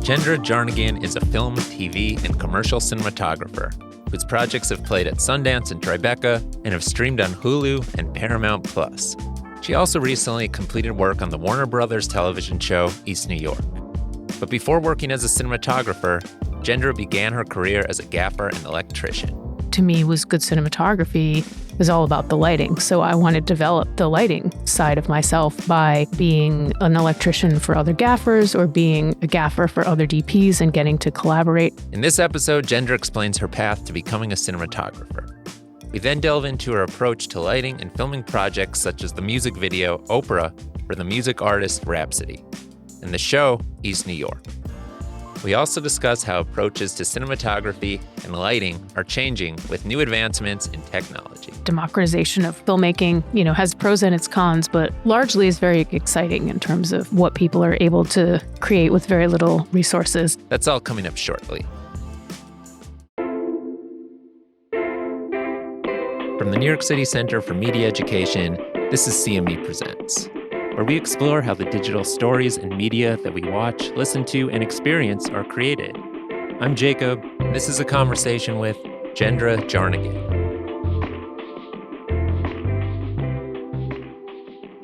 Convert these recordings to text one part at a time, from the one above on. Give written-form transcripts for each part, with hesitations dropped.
Jendra Jarnagin is a film, TV, and commercial cinematographer whose projects have played at Sundance and Tribeca and have streamed on Hulu and Paramount+. She also recently completed work on the Warner Brothers television show East New York. But before working as a cinematographer, Jendra began her career as a gaffer and electrician. To me, was good cinematography is all about the lighting. So I want to develop the lighting side of myself by being an electrician for other gaffers or being a gaffer for other DPs and getting to collaborate. In this episode, Jendra explains her path to becoming a cinematographer. We then delve into her approach to lighting and filming projects such as the music video Oprah for the music artist Rhapsody and the show East New York. We also discuss how approaches to cinematography and lighting are changing with new advancements in technology. Democratization of filmmaking, has pros and its cons, but largely is very exciting in terms of what people are able to create with very little resources. That's all coming up shortly. From the New York City Center for Media Education, this is CME Presents, where we explore how the digital stories and media that we watch, listen to, and experience are created. I'm Jacob, and this is a conversation with Jendra Jarnagin.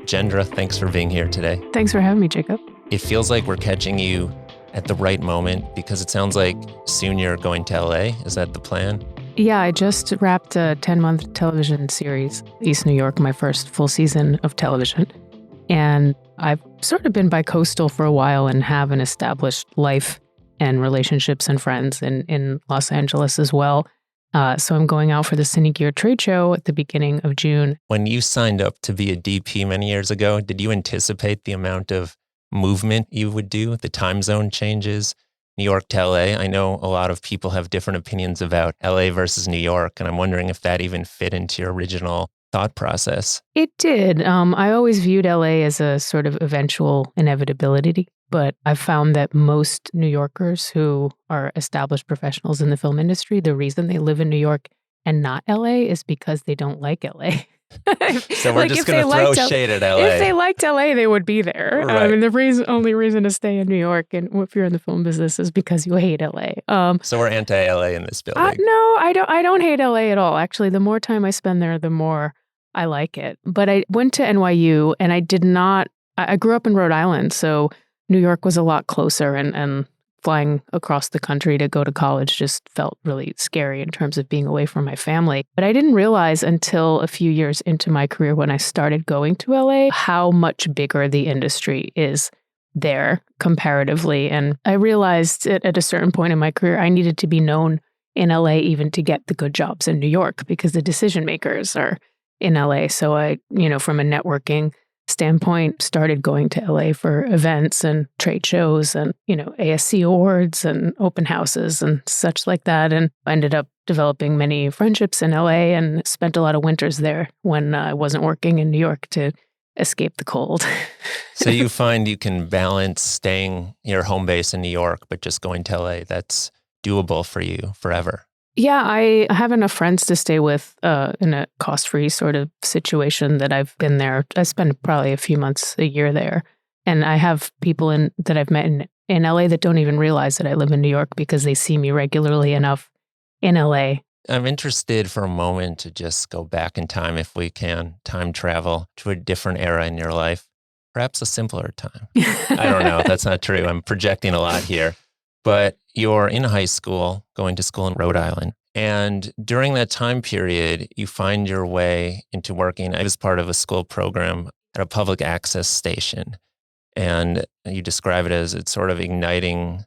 Jendra, thanks for being here today. Thanks for having me, Jacob. It feels like we're catching you at the right moment because it sounds like soon you're going to LA. Is that the plan? Yeah, I just wrapped a 10-month television series, East New York, my first full season of television. And I've sort of been bi-coastal for a while and have an established life and relationships and friends in Los Angeles as well. So I'm going out for the Cine Gear trade show at the beginning of June. When you signed up to be a DP many years ago, did you anticipate the amount of movement you would do, the time zone changes, New York to LA? I know a lot of people have different opinions about LA versus New York, and I'm wondering if that even fit into your original thought process. It did. I always viewed LA as a sort of eventual inevitability, but I've found that most New Yorkers who are established professionals in the film industry, the reason they live in New York and not LA is because they don't like LA. So we're just going to throw shade at LA. If they liked LA, they would be there. Right. I mean, the only reason to stay in New York, and if you're in the film business, is because you hate LA. So we're anti-LA in this building. No, I don't hate LA at all. Actually, the more time I spend there, the more I like it. But I went to NYU and I grew up in Rhode Island, so New York was a lot closer and flying across the country to go to college just felt really scary in terms of being away from my family. But I didn't realize until a few years into my career when I started going to LA how much bigger the industry is there comparatively. And I realized at a certain point in my career, I needed to be known in LA even to get the good jobs in New York because the decision makers are in LA. So I, from a networking standpoint, started going to LA for events and trade shows and, ASC awards and open houses and such like that. And I ended up developing many friendships in LA and spent a lot of winters there when I wasn't working in New York to escape the cold. So you find you can balance staying your home base in New York, but just going to LA, that's doable for you forever. Yeah, I have enough friends to stay with in a cost-free sort of situation that I've been there. I spend probably a few months a year there. And I have people that I've met in LA that don't even realize that I live in New York because they see me regularly enough in LA. I'm interested for a moment to just go back in time, if we can, time travel to a different era in your life, perhaps a simpler time. I don't know. That's not true. I'm projecting a lot here. But you're in high school, going to school in Rhode Island. And during that time period, you find your way into working as part of a school program at a public access station. And you describe it as it's sort of igniting,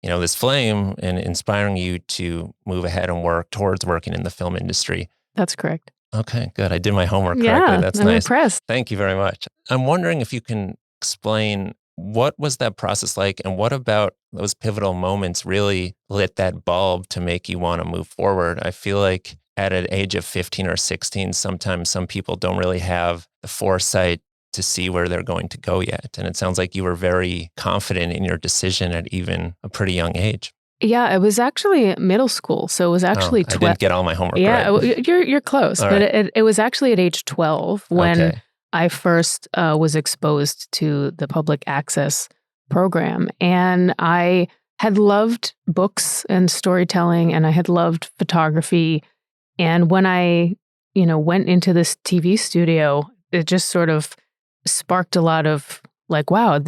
this flame and inspiring you to move ahead and work towards working in the film industry. That's correct. Okay, good. I did my homework correctly. Yeah, That's I'm nice. impressed. Thank you very much. I'm wondering if you can explain what was that process like and what about those pivotal moments really lit that bulb to make you want to move forward? I feel like at an age of 15 or 16, sometimes some people don't really have the foresight to see where they're going to go yet. And it sounds like you were very confident in your decision at even a pretty young age. Yeah, it was actually middle school. So it was actually I didn't get all my homework right. You're close. All but right. it was actually at age 12 when Okay. I first was exposed to the public access program. And I had loved books and storytelling, and I had loved photography. And when I, went into this TV studio, it just sort of sparked a lot of like, wow,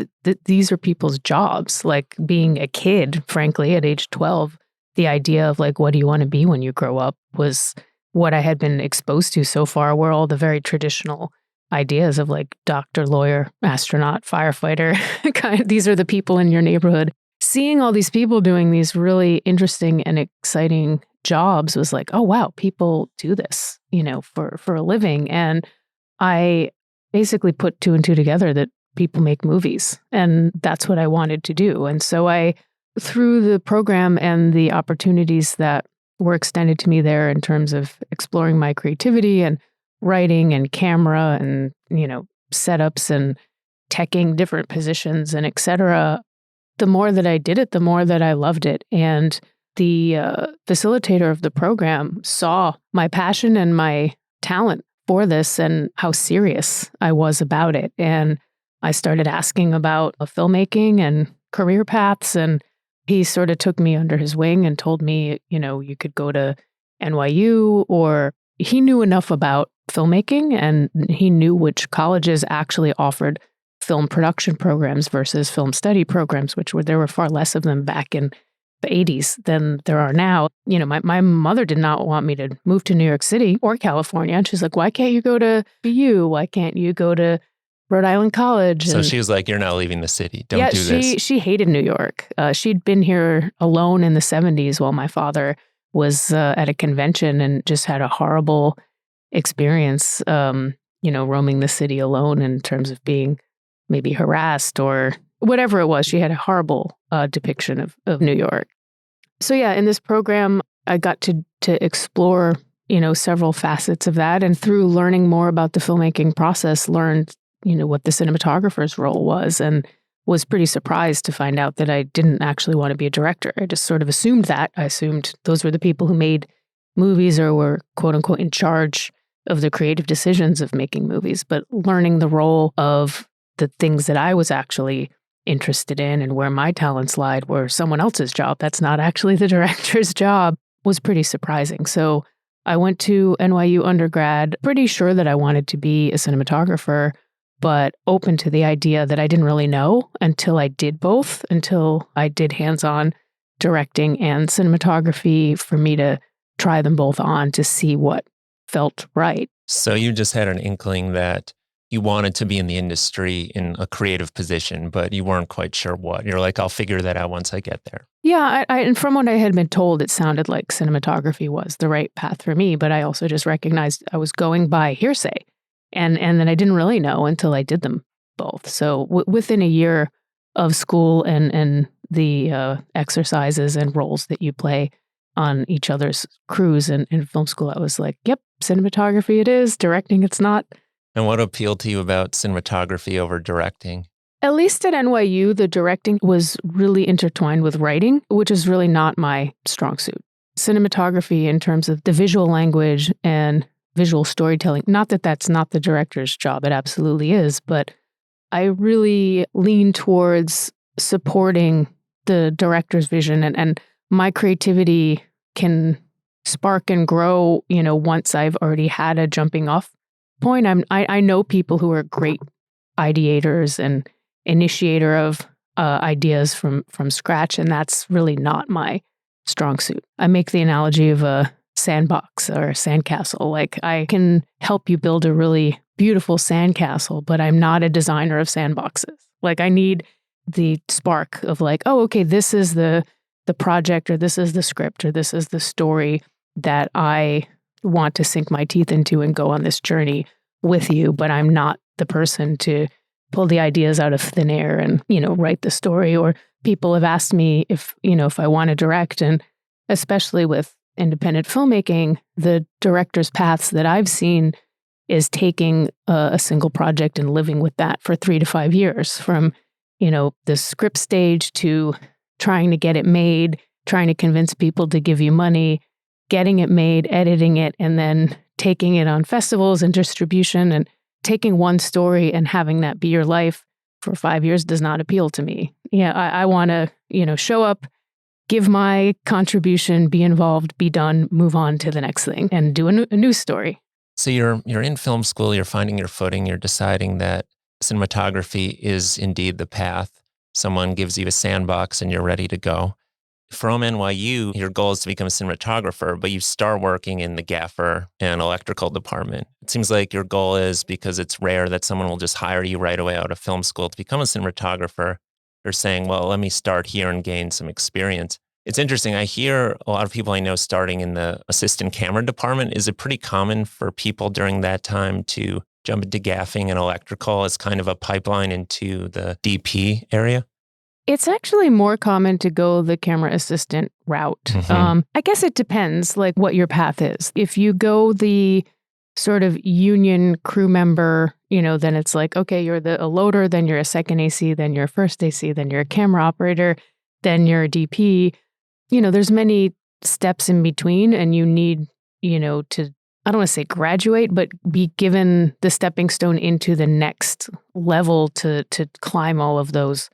these are people's jobs. Like being a kid, frankly, at age 12, the idea of like, what do you want to be when you grow up was what I had been exposed to so far, were all the very traditional ideas of like doctor, lawyer, astronaut, firefighter. These are the people in your neighborhood. Seeing all these people doing these really interesting and exciting jobs was like, oh, wow, people do this, for a living. And I basically put two and two together that people make movies, and that's what I wanted to do. And so through the program and the opportunities that were extended to me there in terms of exploring my creativity and writing and camera and, setups and teching different positions and et cetera, the more that I did it, the more that I loved it. And the facilitator of the program saw my passion and my talent for this and how serious I was about it. And I started asking about filmmaking and career paths, and he sort of took me under his wing and told me, you could go to NYU, or he knew enough about filmmaking and he knew which colleges actually offered film production programs versus film study programs, there were far less of them back in the 80s than there are now. My mother did not want me to move to New York City or California. And she's like, why can't you go to BU? Why can't you go to Rhode Island College? So she was like, you're not leaving the city. Don't do this. She hated New York. She'd been here alone in the 70s while my father was at a convention and just had a horrible experience, roaming the city alone in terms of being maybe harassed or whatever it was. She had a horrible depiction of New York. So yeah, in this program, I got to explore, several facets of that. And through learning more about the filmmaking process, learned, what the cinematographer's role was, and was pretty surprised to find out that I didn't actually want to be a director. I just sort of assumed that. I assumed those were the people who made movies or were, quote unquote, in charge of the creative decisions of making movies. But learning the role of the things that I was actually interested in and where my talents lied were someone else's job. That's not actually the director's job, was pretty surprising. So I went to NYU undergrad, pretty sure that I wanted to be a cinematographer, but open to the idea that I didn't really know until I did both, until I did hands-on directing and cinematography, for me to try them both on to see what felt right. So you just had an inkling that you wanted to be in the industry in a creative position, but you weren't quite sure what. You're like, I'll figure that out once I get there. Yeah, and from what I had been told, it sounded like cinematography was the right path for me, but I also just recognized I was going by hearsay, and then I didn't really know until I did them both. So within a year of school and the exercises and roles that you play on each other's crews in film school, I was like, yep, cinematography it is, directing it's not. And what appealed to you about cinematography over directing? At least at NYU, the directing was really intertwined with writing, which is really not my strong suit. Cinematography, in terms of the visual language and visual storytelling, not that that's not the director's job, it absolutely is, but I really lean towards supporting the director's vision, and my creativity can spark and grow, once I've already had a jumping off point. I know people who are great ideators and initiator of ideas from scratch, and that's really not my strong suit. I make the analogy of a sandbox or a sandcastle. Like, I can help you build a really beautiful sandcastle, but I'm not a designer of sandboxes. Like, I need the spark of like, oh, okay, this is the project, or this is the script, or this is the story that I want to sink my teeth into and go on this journey with you, but I'm not the person to pull the ideas out of thin air and, write the story. Or people have asked me if I want to direct, and especially with independent filmmaking, the director's paths that I've seen is taking a single project and living with that for 3 to 5 years, from, the script stage to trying to get it made, trying to convince people to give you money, getting it made, editing it, and then taking it on festivals and distribution. And taking one story and having that be your life for 5 years does not appeal to me. Yeah, I want to, show up, give my contribution, be involved, be done, move on to the next thing, and do a news story. So you're in film school, you're finding your footing, you're deciding that cinematography is indeed the path. Someone gives you a sandbox and you're ready to go. From NYU, your goal is to become a cinematographer, but you start working in the gaffer and electrical department. It seems like your goal is, because it's rare that someone will just hire you right away out of film school to become a cinematographer, they're saying, well, let me start here and gain some experience. It's interesting. I hear a lot of people I know starting in the assistant camera department. Is it pretty common for people during that time to jump into gaffing and electrical as kind of a pipeline into the DP area? It's actually more common to go the camera assistant route. I guess it depends, like what your path is. If you go the sort of union crew member, then it's like, okay, you're a loader, then you're a second AC, then you're a first AC, then you're a camera operator, then you're a DP. There's many steps in between, and you need, to, I don't want to say graduate, but be given the stepping stone into the next level to climb all of those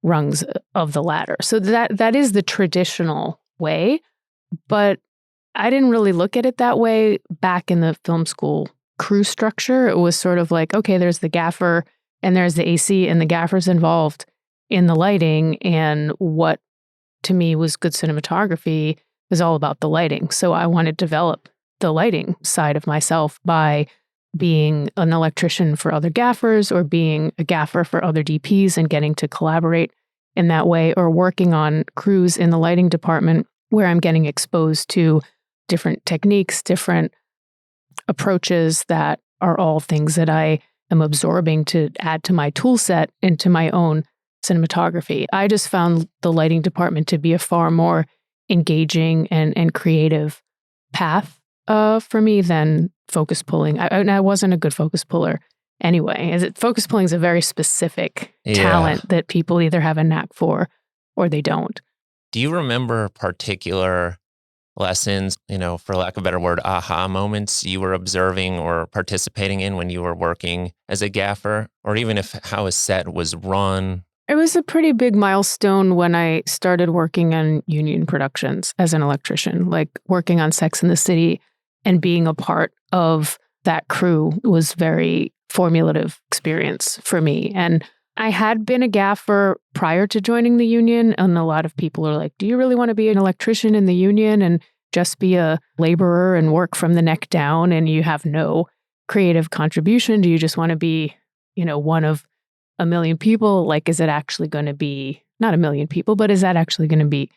rungs of the ladder. So that is the traditional way, but I didn't really look at it that way back in the film school crew structure. It was sort of like, okay, there's the gaffer and there's the AC, and the gaffer's involved in the lighting, and what to me was good cinematography was all about the lighting. So I wanted to develop the lighting side of myself by being an electrician for other gaffers, or being a gaffer for other DPs and getting to collaborate in that way, or working on crews in the lighting department where I'm getting exposed to different techniques, different approaches that are all things that I am absorbing to add to my tool set and to my own cinematography. I just found the lighting department to be a far more engaging and creative path for me than focus pulling. I wasn't a good focus puller anyway. Focus pulling is a very specific talent that people either have a knack for or they don't. Do you remember particular lessons, for lack of a better word, aha moments you were observing or participating in when you were working as a gaffer, or even how a set was run? It was a pretty big milestone when I started working on union productions as an electrician, like working on Sex and the City, and being a part of that crew was very formative experience for me. And I had been a gaffer prior to joining the union, and a lot of people are like, do you really want to be an electrician in the union and just be a laborer and work from the neck down, and you have no creative contribution? Do you just want to be, one of a million people? Like, is it actually going to be, not a million people, but is that actually going to be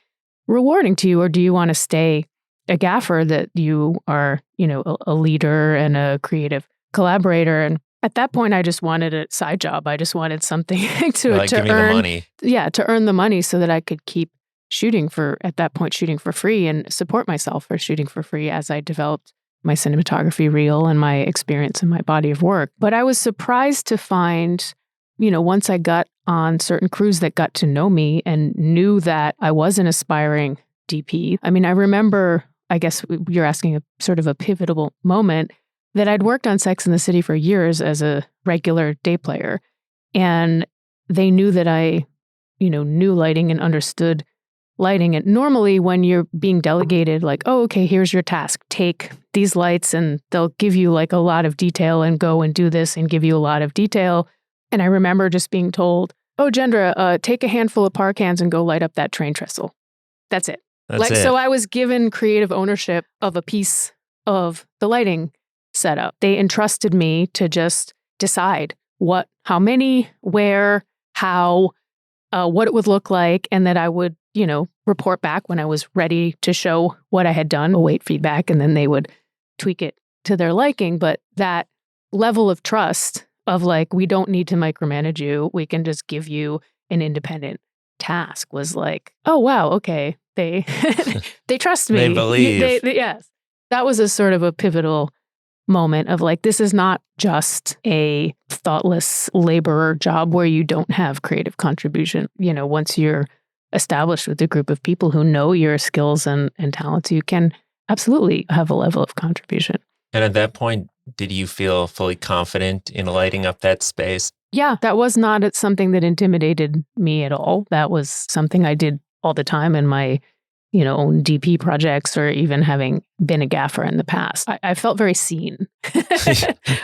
rewarding to you? Or do you want to stay a gaffer that you are, a leader and a creative collaborator? And at that point, I just wanted a side job. I just wanted something to give me the money. Yeah, to earn the money so that I could keep shooting for free and support myself for shooting for free as I developed my cinematography reel and my experience in my body of work. But I was surprised to find, once I got on certain crews that got to know me and knew that I was an aspiring DP. I mean, I remember, I guess you're asking a sort of a pivotal moment, that I'd worked on Sex and the City for years as a regular day player. And they knew that I, knew lighting and understood lighting. And normally when you're being delegated, like, oh, okay, here's your task, take these lights, and they'll give you like a lot of detail, and go and do this and give you a lot of detail. And I remember just being told, oh, Jendra, take a handful of par cans and go light up that train trestle. That's it. So I was given creative ownership of a piece of the lighting setup. They entrusted me to just decide how many, where, how, what it would look like, and that I would, report back when I was ready to show what I had done, await feedback, and then they would tweak it to their liking. But that level of trust of like, we don't need to micromanage you, we can just give you an independent task, was like, oh, wow, okay. They they trust me. They believe. Yes. That was a sort of a pivotal moment of like, this is not just a thoughtless laborer job where you don't have creative contribution. Once you're established with a group of people who know your skills and talents, you can absolutely have a level of contribution. And at that point, did you feel fully confident in lighting up that space? Yeah, that was not something that intimidated me at all. That was something I did all the time in my own DP projects or even having been a gaffer in the past. I felt very seen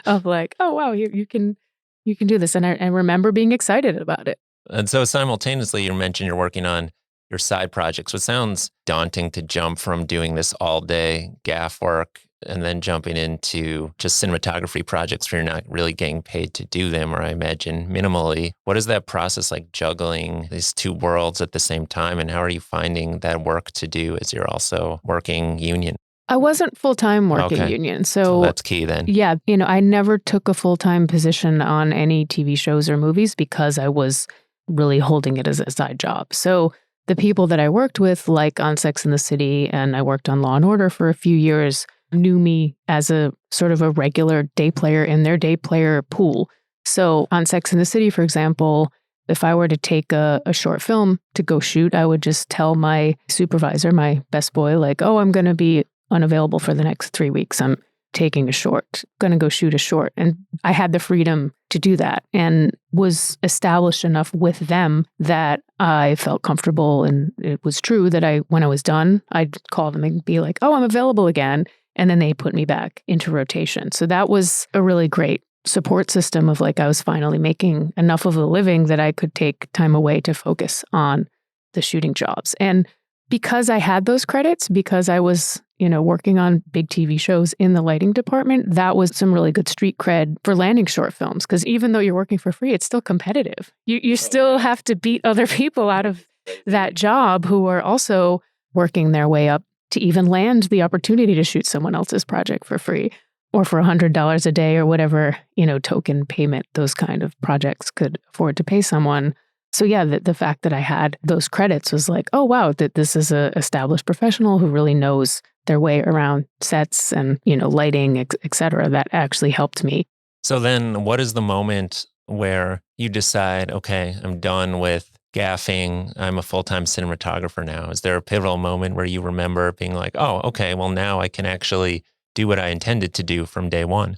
of like, oh, wow, you can do this. And I remember being excited about it. And so simultaneously, you mentioned you're working on your side projects. So it sounds daunting to jump from doing this all day gaff work and then jumping into just cinematography projects where you're not really getting paid to do them, or I imagine minimally. What is that process like, juggling these two worlds at the same time? And how are you finding that work to do as you're also working union? I wasn't full-time working Okay. union. So So that's key then. yeah, I never took a full-time position on any TV shows or movies because I was really holding it as a side job. So the people that I worked with, like on Sex and the City, and I worked on Law and Order for a few years, knew me as a sort of a regular day player in their day player pool. So on Sex and the City, for example, if I were to take a short film to go shoot, I would just tell my supervisor, my best boy, like, oh, I'm going to be unavailable for the next 3 weeks. I'm taking a short, going to go shoot a short. And I had the freedom to do that and was established enough with them that I felt comfortable. And it was true that when I was done, I'd call them and be like, oh, I'm available again. And then they put me back into rotation. So that was a really great support system of like, I was finally making enough of a living that I could take time away to focus on the shooting jobs. And because I had those credits, because I was, working on big TV shows in the lighting department, that was some really good street cred for landing short films. Because even though you're working for free, it's still competitive. You still have to beat other people out of that job who are also working their way up to even land the opportunity to shoot someone else's project for free or for $100 a day or whatever, token payment those kind of projects could afford to pay someone. So yeah, the fact that I had those credits was like, oh, wow, that this is a established professional who really knows their way around sets and, lighting, et cetera. That actually helped me. So then what is the moment where you decide, okay, I'm done with gaffing, I'm a full-time cinematographer now? Is there a pivotal moment where you remember being like, oh, okay, well, now I can actually do what I intended to do from day one?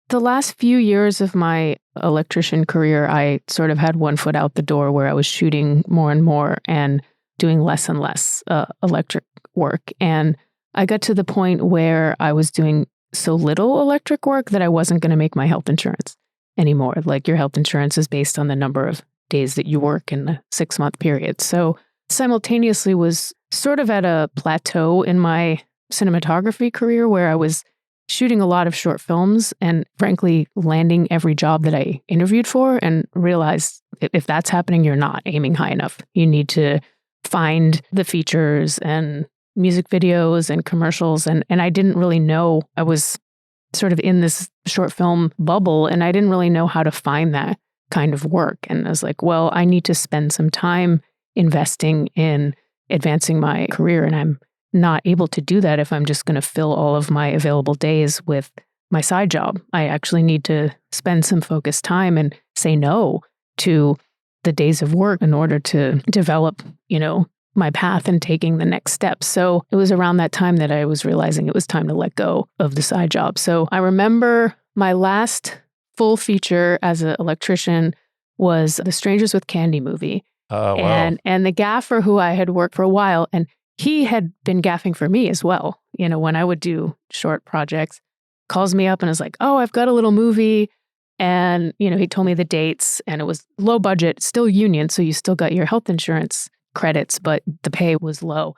The last few years of my electrician career, I sort of had one foot out the door where I was shooting more and more and doing less and less electric work. And I got to the point where I was doing so little electric work that I wasn't going to make my health insurance anymore. Like, your health insurance is based on the number of days that you work in a 6-month period. So simultaneously was sort of at a plateau in my cinematography career where I was shooting a lot of short films and frankly landing every job that I interviewed for, and realized if that's happening, you're not aiming high enough. You need to find the features and music videos and commercials. And I didn't really know. I was sort of in this short film bubble and I didn't really know how to find that kind of work. And I was like, well, I need to spend some time investing in advancing my career. And I'm not able to do that if I'm just going to fill all of my available days with my side job. I actually need to spend some focused time and say no to the days of work in order to develop, my path and taking the next steps. So it was around that time that I was realizing it was time to let go of the side job. So I remember my last full feature as an electrician was the Strangers with Candy movie. Oh, wow. And the gaffer who I had worked for a while, and he had been gaffing for me as well. When I would do short projects, calls me up and is like, oh, I've got a little movie. And, he told me the dates, and it was low budget, still union. So you still got your health insurance credits, but the pay was low.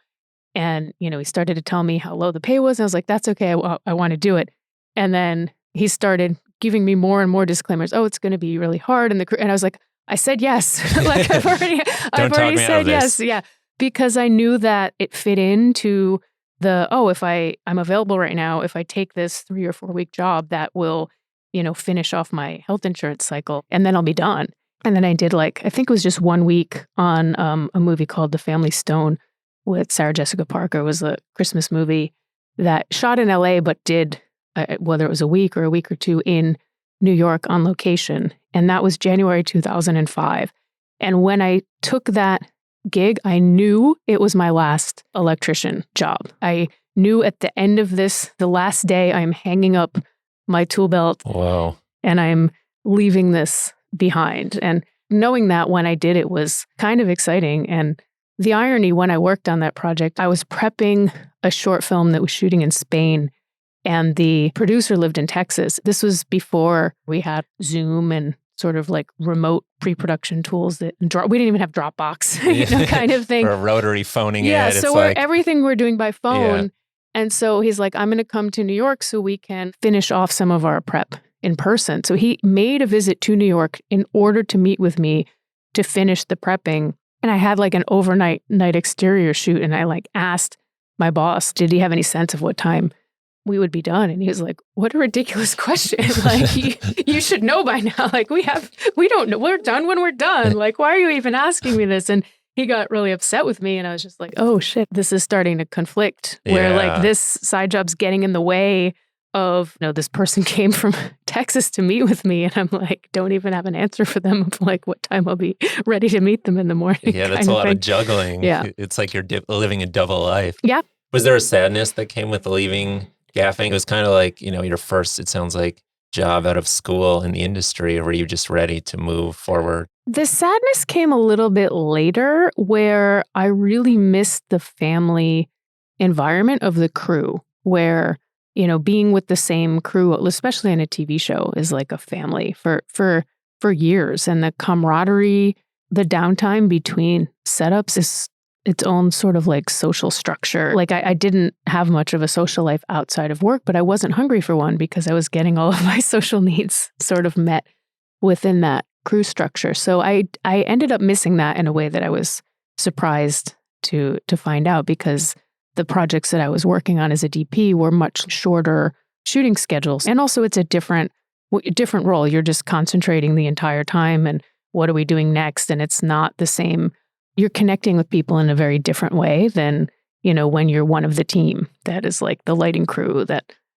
And, he started to tell me how low the pay was. And I was like, that's okay. I want to do it. And then he started giving me more and more disclaimers. Oh, it's going to be really hard. And I was like, I said yes. Like I've already said yes. Yeah. Because I knew that it fit into if I'm available right now, if I take this 3 or 4 week job, that will, finish off my health insurance cycle and then I'll be done. And then I did I think it was just 1 week on a movie called The Family Stone with Sarah Jessica Parker. It was a Christmas movie that shot in LA, but did, whether it was a week or two in New York on location. And that was January 2005. And when I took that gig, I knew it was my last electrician job. I knew at the end of this, the last day, I'm hanging up my tool belt. Wow. And I'm leaving this behind. And knowing that when I did, it was kind of exciting. And the irony, when I worked on that project, I was prepping a short film that was shooting in Spain, and the producer lived in Texas. This was before we had Zoom and sort of like remote pre-production tools that we didn't even have Dropbox, kind of thing. Or rotary phoning Yeah, it. so everything we're doing by phone. Yeah. And so he's like, I'm going to come to New York so we can finish off some of our prep in person. So he made a visit to New York in order to meet with me to finish the prepping. And I had like an overnight exterior shoot. And I like asked my boss, did he have any sense of what time we would be done? And he was like, what a ridiculous question. Like, you should know by now. Like, we don't know. We're done when we're done. Like, why are you even asking me this? And he got really upset with me. And I was just like, oh shit, this is starting to conflict where like this side job's getting in the way of, this person came from Texas to meet with me. And I'm like, don't even have an answer for them of like what time I'll be ready to meet them in the morning. Yeah, that's a lot of juggling. Yeah. It's like you're living a double life. Yeah. Was there a sadness that came with leaving gaffing? It was kind of like, your first, it sounds like, job out of school in the industry, or were you just ready to move forward? The sadness came a little bit later, where I really missed the family environment of the crew, where, being with the same crew, especially in a TV show, is like a family for years. And the camaraderie, the downtime between setups is its own sort of like social structure. Like I didn't have much of a social life outside of work, but I wasn't hungry for one because I was getting all of my social needs sort of met within that crew structure. So I ended up missing that in a way that I was surprised to find out, because the projects that I was working on as a DP were much shorter shooting schedules. And also it's a different role. You're just concentrating the entire time and what are we doing next? And it's not the same. You're connecting with people in a very different way than, when you're one of the team that is like the lighting crew.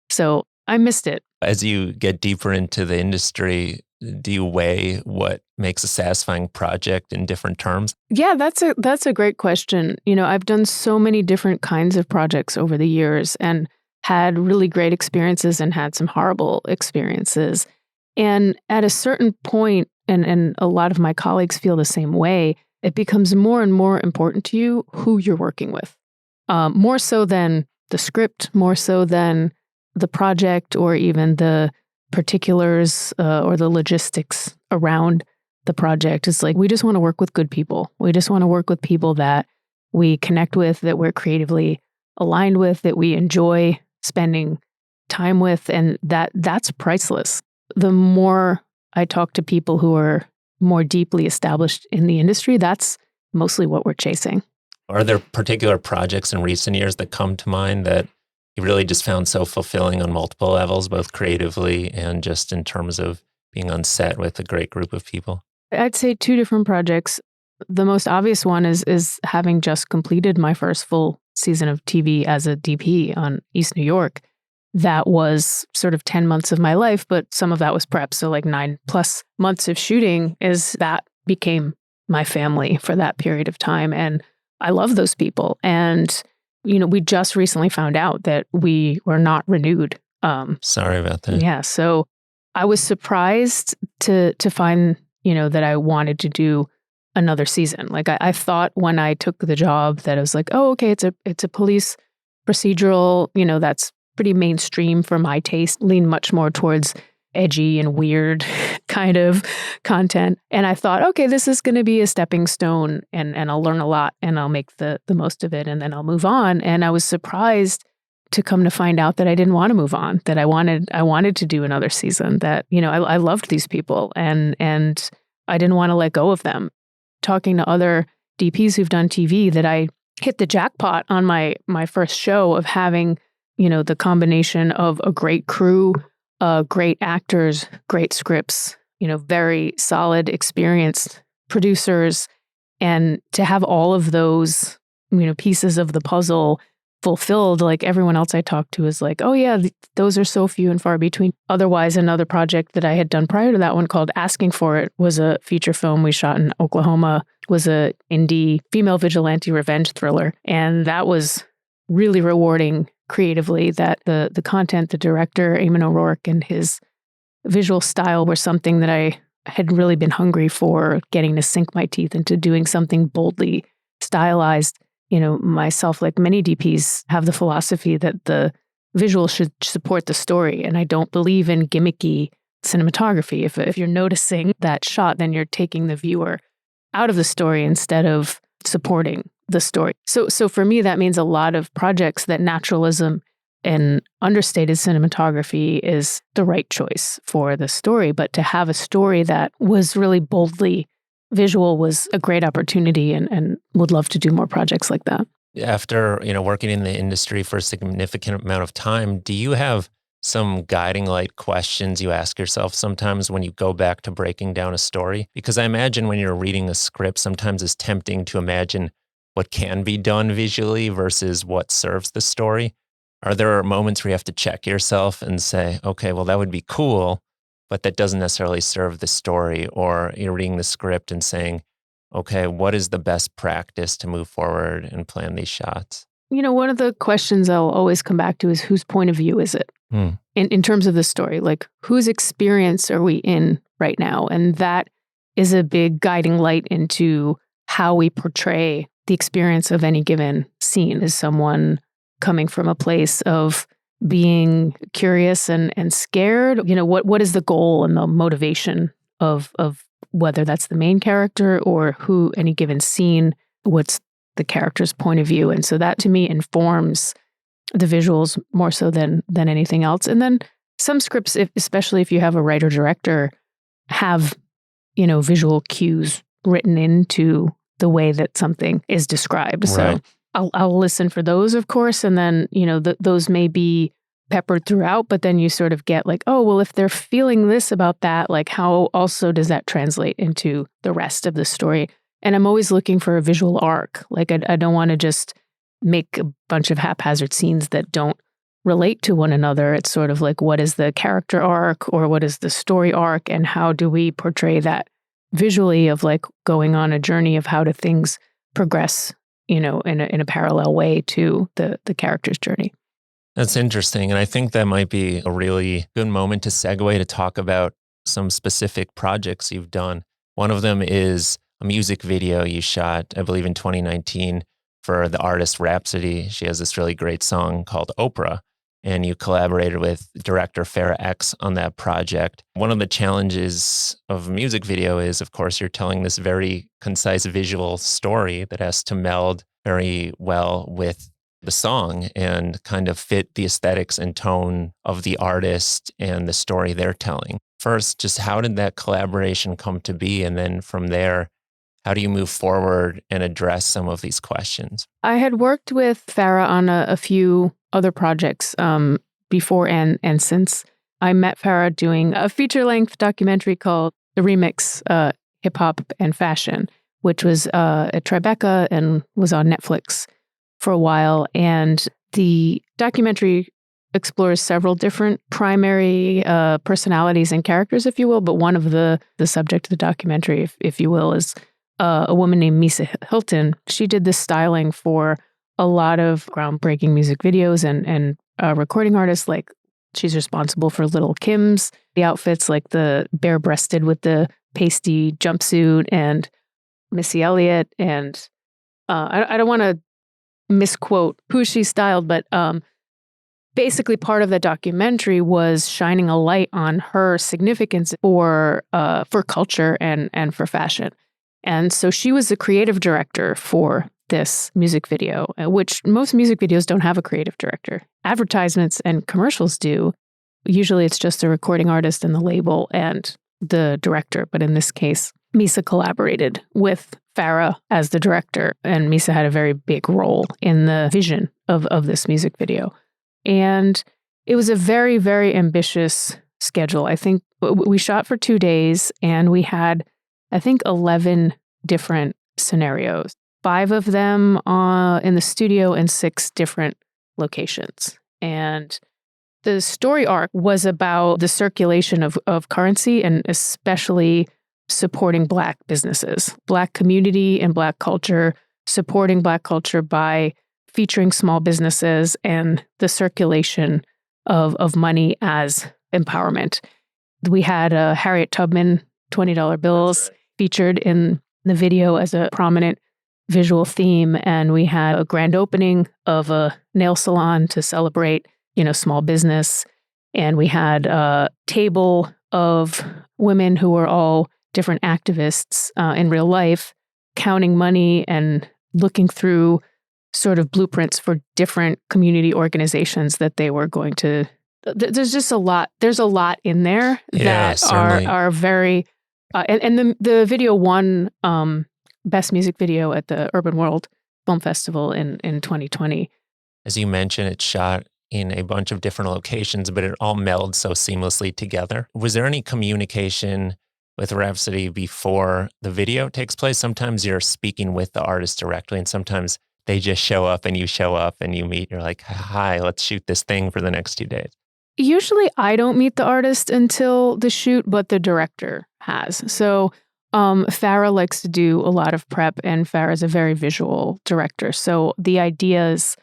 So I missed it. As you get deeper into the industry, do you weigh what makes a satisfying project in different terms? Yeah, that's a great question. I've done so many different kinds of projects over the years and had really great experiences and had some horrible experiences. And at a certain point, and a lot of my colleagues feel the same way, it becomes more and more important to you who you're working with. More so than the script, more so than the project or even the particulars or the logistics around the project. It's like, we just want to work with good people. We just want to work with people that we connect with, that we're creatively aligned with, that we enjoy spending time with. And that's priceless. The more I talk to people who are more deeply established in the industry, that's mostly what we're chasing. Are there particular projects in recent years that come to mind that you really just found so fulfilling on multiple levels, both creatively and just in terms of being on set with a great group of people? I'd say two different projects. The most obvious one is having just completed my first full season of TV as a DP on East New York. That was sort of 10 months of my life, but some of that was prep. So like 9+ months of shooting that became my family for that period of time. And I love those people. And, we just recently found out that we were not renewed. Sorry about that. Yeah. So I was surprised to find, that I wanted to do another season. Like I thought when I took the job that I was like, oh, okay, it's a police procedural, that's pretty mainstream for my taste, lean much more towards edgy and weird kind of content. And I thought, okay, this is going to be a stepping stone and I'll learn a lot and I'll make the most of it and then I'll move on. And I was surprised to come to find out that I didn't want to move on, that I wanted to do another season, that, I loved these people and I didn't want to let go of them. Talking to other DPs who've done TV, that I hit the jackpot on my first show of having the combination of a great crew, great actors, great scripts, very solid, experienced producers. And to have all of those, pieces of the puzzle fulfilled, like everyone else I talked to is like, oh yeah, those are so few and far between. Otherwise, another project that I had done prior to that one called Asking For It was a feature film we shot in Oklahoma, was a indie female vigilante revenge thriller. And that was really rewarding creatively, that the content, the director, Eamon O'Rourke, and his visual style were something that I had really been hungry for, getting to sink my teeth into doing something boldly stylized. Myself, like many DPs, have the philosophy that the visual should support the story. And I don't believe in gimmicky cinematography. If you're noticing that shot, then you're taking the viewer out of the story instead of supporting the story. So for me, that means a lot of projects that naturalism and understated cinematography is the right choice for the story. But to have a story that was really boldly visual was a great opportunity, and would love to do more projects like that. After, working in the industry for a significant amount of time, do you have some guiding light questions you ask yourself sometimes when you go back to breaking down a story? Because I imagine when you're reading a script, sometimes it's tempting to imagine what can be done visually versus what serves the story. Are there moments where you have to check yourself and say, okay, well, that would be cool, but that doesn't necessarily serve the story? Or you're reading the script and saying, okay, what is the best practice to move forward and plan these shots? One of the questions I'll always come back to is whose point of view is it? In terms of the story, like whose experience are we in right now? And that is a big guiding light into how we portray the experience of any given scene. Is someone coming from a place of being curious and scared? What is the goal and the motivation of whether that's the main character or who any given scene, what's the character's point of view? And so that to me informs the visuals more so than anything else. And then some scripts, especially if you have a writer director, have, visual cues written into the way that something is described. Right. So I'll listen for those, of course. And then, those may be peppered throughout, but then you sort of get like, oh, well, if they're feeling this about that, like how also does that translate into the rest of the story? And I'm always looking for a visual arc. Like I don't want to just make a bunch of haphazard scenes that don't relate to one another. It's sort of like, what is the character arc or what is the story arc, and how do we portray that visually, of like going on a journey of how do things progress, in a parallel way to the character's journey. That's interesting. And I think that might be a really good moment to segue to talk about some specific projects you've done. One of them is a music video you shot, I believe in 2019, for the artist Rhapsody. She has this really great song called Oprah, and you collaborated with director Farrah X on that project. One of the challenges of a music video is, of course, you're telling this very concise visual story that has to meld very well with the song and kind of fit the aesthetics and tone of the artist and the story they're telling. First, just how did that collaboration come to be? And then from there, how do you move forward and address some of these questions? I had worked with Farrah on a few other projects before and since. I met Farrah doing a feature-length documentary called The Remix, Hip Hop and Fashion, which was at Tribeca and was on Netflix for a while. And the documentary explores several different primary personalities and characters, if you will. But one of the subject of the documentary, if you will, is a woman named Misa Hilton. She did this styling for a lot of groundbreaking music videos and recording artists. Like she's responsible for Little Kim's, the outfits, like the bare-breasted with the pasty jumpsuit, and Missy Elliott. And I don't want to misquote who she styled, but basically part of the documentary was shining a light on her significance for culture and for fashion. And so she was the creative director for this music video, which most music videos don't have a creative director. Advertisements and commercials do. Usually it's just the recording artist and the label and the director. But in this case, Misa collaborated with Farrah as the director, and Misa had a very big role in the vision of this music video. And it was a very, very ambitious schedule. I think we shot for 2 days, and we had, I think, 11 different scenarios, 5 of them in the studio and 6 different locations. And the story arc was about the circulation of currency, and especially supporting Black businesses, Black community and Black culture, supporting Black culture by featuring small businesses and the circulation of money as empowerment. We had Harriet Tubman $20 bills featured in the video as a prominent visual theme. And we had a grand opening of a nail salon to celebrate, small business. And we had a table of women who were all different activists in real life, counting money and looking through sort of blueprints for different community organizations that they were going to. There's just a lot. There's a lot in there that are very. And the video won Best Music Video at the Urban World Film Festival in 2020. As you mentioned, it's shot in a bunch of different locations, but it all melds so seamlessly together. Was there any communication with Rhapsody before the video takes place? Sometimes you're speaking with the artist directly, and sometimes they just show up and you meet. You're like, hi, let's shoot this thing for the next 2 days. Usually I don't meet the artist until the shoot, but the director has. So Farah likes to do a lot of prep, and Farah is a very visual director. So the ideas,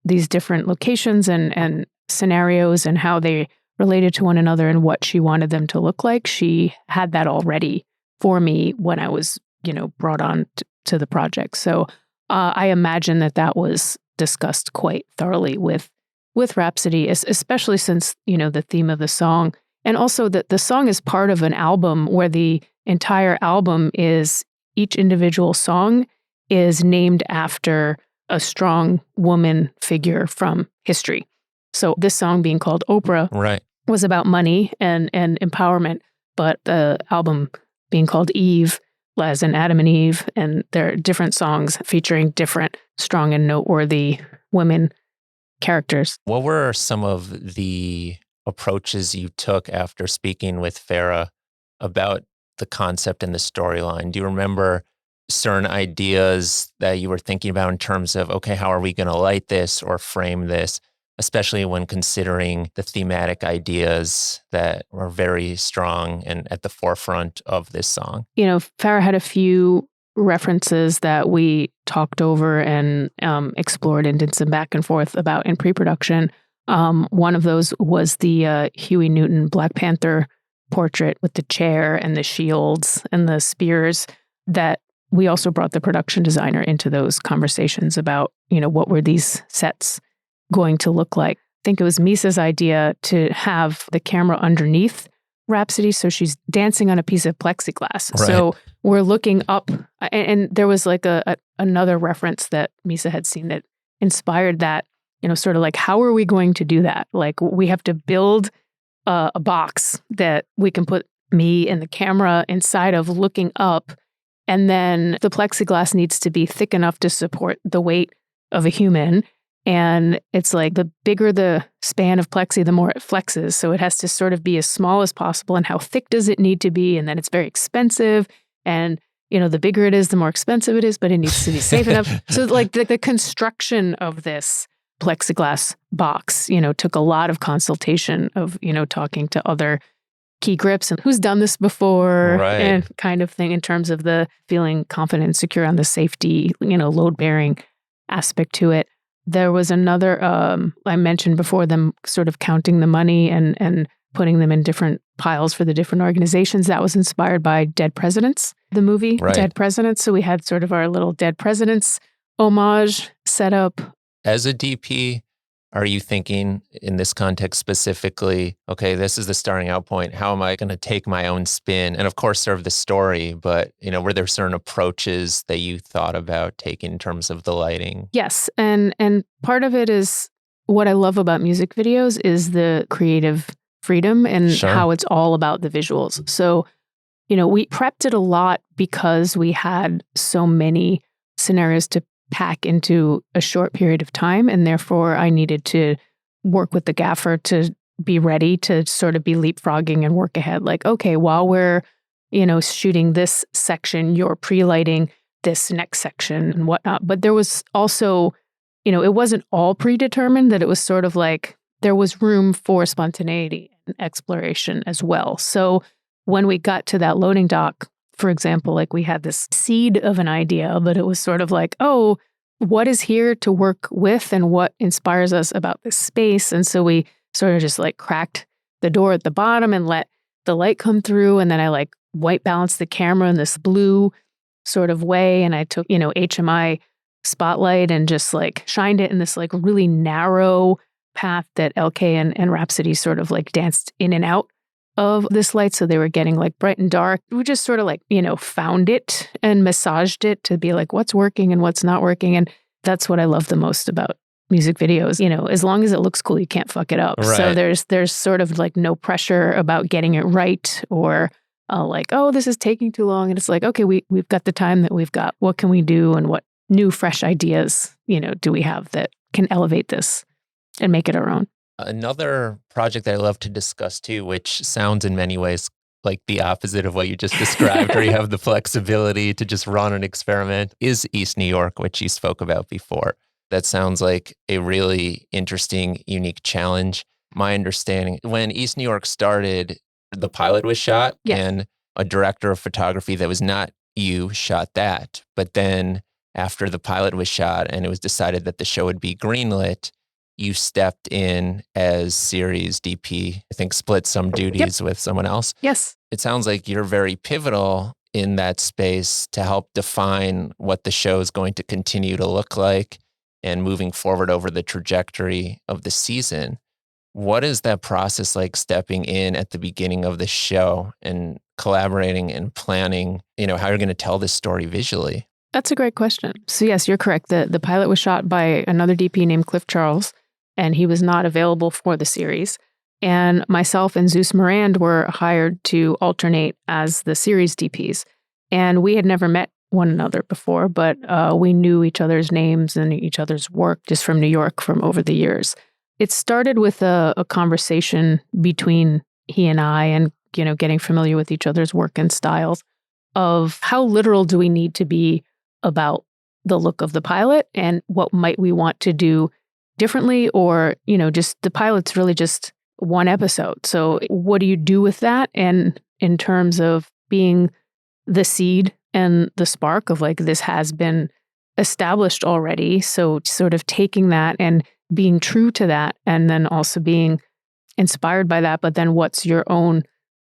these different locations and scenarios and how they related to one another and what she wanted them to look like, she had that all ready for me when I was, brought on to the project. So I imagine that was discussed quite thoroughly with Rhapsody, especially since, the theme of the song. And also that the song is part of an album where the entire album is, each individual song is named after a strong woman figure from history. So this song being called Oprah was about money and empowerment, but the album being called Eve, as in Adam and Eve, and there are different songs featuring different strong and noteworthy women characters. What were some of the approaches you took after speaking with Farah about the concept and the storyline? Do you remember certain ideas that you were thinking about in terms of, okay, how are we going to light this or frame this, especially when considering the thematic ideas that were very strong and at the forefront of this song? Farah had a few references that we talked over and explored and did some back and forth about in pre-production. One of those was the Huey Newton Black Panther portrait with the chair and the shields and the spears, that we also brought the production designer into those conversations about, what were these sets going to look like. I think it was Misa's idea to have the camera underneath Rhapsody, so she's dancing on a piece of plexiglass. Right. So we're looking up, and there was like another reference that Misa had seen that inspired that, sort of like, how are we going to do that? Like, we have to build a box that we can put me and the camera inside of, looking up, and then the plexiglass needs to be thick enough to support the weight of a human. And it's like, the bigger the span of plexi, the more it flexes. So it has to sort of be as small as possible. And how thick does it need to be? And then it's very expensive. And, the bigger it is, the more expensive it is, but it needs to be safe enough. So like the construction of this plexiglass box, took a lot of consultation of, talking to other key grips and who's done this before and kind of thing, in terms of the feeling confident and secure on the safety, load bearing aspect to it. There was another, I mentioned before, them sort of counting the money and putting them in different piles for the different organizations. That was inspired by Dead Presidents, the movie Dead Presidents. So we had sort of our little Dead Presidents homage set up. As a DP, are you thinking in this context specifically, okay, this is the starting out point. How am I going to take my own spin and, of course, serve the story? But, were there certain approaches that you thought about taking in terms of the lighting? Yes. And part of it is, what I love about music videos is the creative freedom and how it's all about the visuals. So, we prepped it a lot because we had so many scenarios to pack into a short period of time. And therefore, I needed to work with the gaffer to be ready to sort of be leapfrogging and work ahead. Like, okay, while we're, shooting this section, you're pre-lighting this next section and whatnot. But there was also, it wasn't all predetermined, that it was sort of like there was room for spontaneity and exploration as well. So when we got to that loading dock, for example, like, we had this seed of an idea, but it was sort of like, oh, what is here to work with and what inspires us about this space? And so we sort of just like cracked the door at the bottom and let the light come through. And then I like white balanced the camera in this blue sort of way. And I took, HMI spotlight and just like shined it in this like really narrow path that LK and Rhapsody sort of like danced in and out of this light. So they were getting like bright and dark. We just sort of like, found it and massaged it to be like, what's working and what's not working. And that's what I love the most about music videos. As long as it looks cool, you can't fuck it up. Right. So there's sort of like no pressure about getting it right or like, oh, this is taking too long. And it's like, okay, we've got the time that we've got. What can we do? And what new, fresh ideas, do we have that can elevate this and make it our own? Another project that I love to discuss too, which sounds in many ways like the opposite of what you just described, where you have the flexibility to just run an experiment, is East New York, which you spoke about before. That sounds like a really interesting, unique challenge. My understanding, when East New York started, the pilot was shot and a director of photography that was not you shot that. But then after the pilot was shot and it was decided that the show would be greenlit, you stepped in as series DP, I think split some duties with someone else. Yes. It sounds like you're very pivotal in that space to help define what the show is going to continue to look like and moving forward over the trajectory of the season. What is that process like, stepping in at the beginning of the show and collaborating and planning, how you're going to tell this story visually? That's a great question. So yes, you're correct. The pilot was shot by another DP named Cliff Charles, and he was not available for the series. And myself and Zeus Morand were hired to alternate as the series DPs. And we had never met one another before, but we knew each other's names and each other's work just from New York from over the years. It started with a conversation between he and I and, getting familiar with each other's work and styles of how literal do we need to be about the look of the pilot and what might we want to do differently, or, just the pilot's really just one episode. So what do you do with that? And in terms of being the seed and the spark of like, this has been established already. So sort of taking that and being true to that, and then also being inspired by that. But then what's your own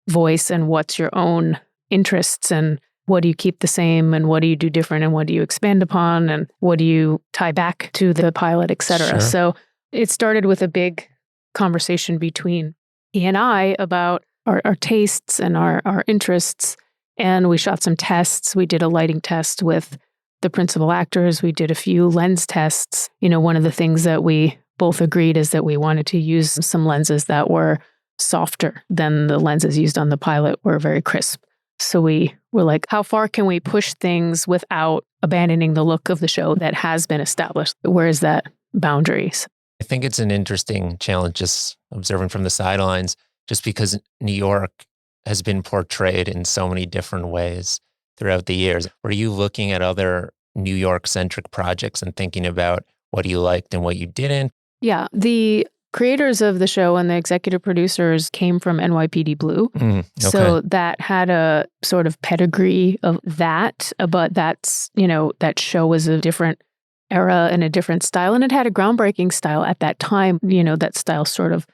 voice and what's your own interests, and what do you keep the same and what do you do different and what do you expand upon and what do you tie back to the pilot, et cetera. Sure. So it started with a big conversation between he and I about our tastes and our interests. And we shot some tests. We did a lighting test with the principal actors. We did a few lens tests. One of the things that we both agreed is that we wanted to use some lenses that were softer than the lenses used on the pilot, were very crisp. So we were like, how far can we push things without abandoning the look of the show that has been established? Where is that boundaries? I think it's an interesting challenge, just observing from the sidelines, just because New York has been portrayed in so many different ways throughout the years. Were you looking at other New York-centric projects and thinking about what you liked and what you didn't? Yeah, the creators of the show and the executive producers came from NYPD Blue. Okay. So that had a sort of pedigree of that, but that's, that show was a different era and a different style. And it had a groundbreaking style at that time. That style sort of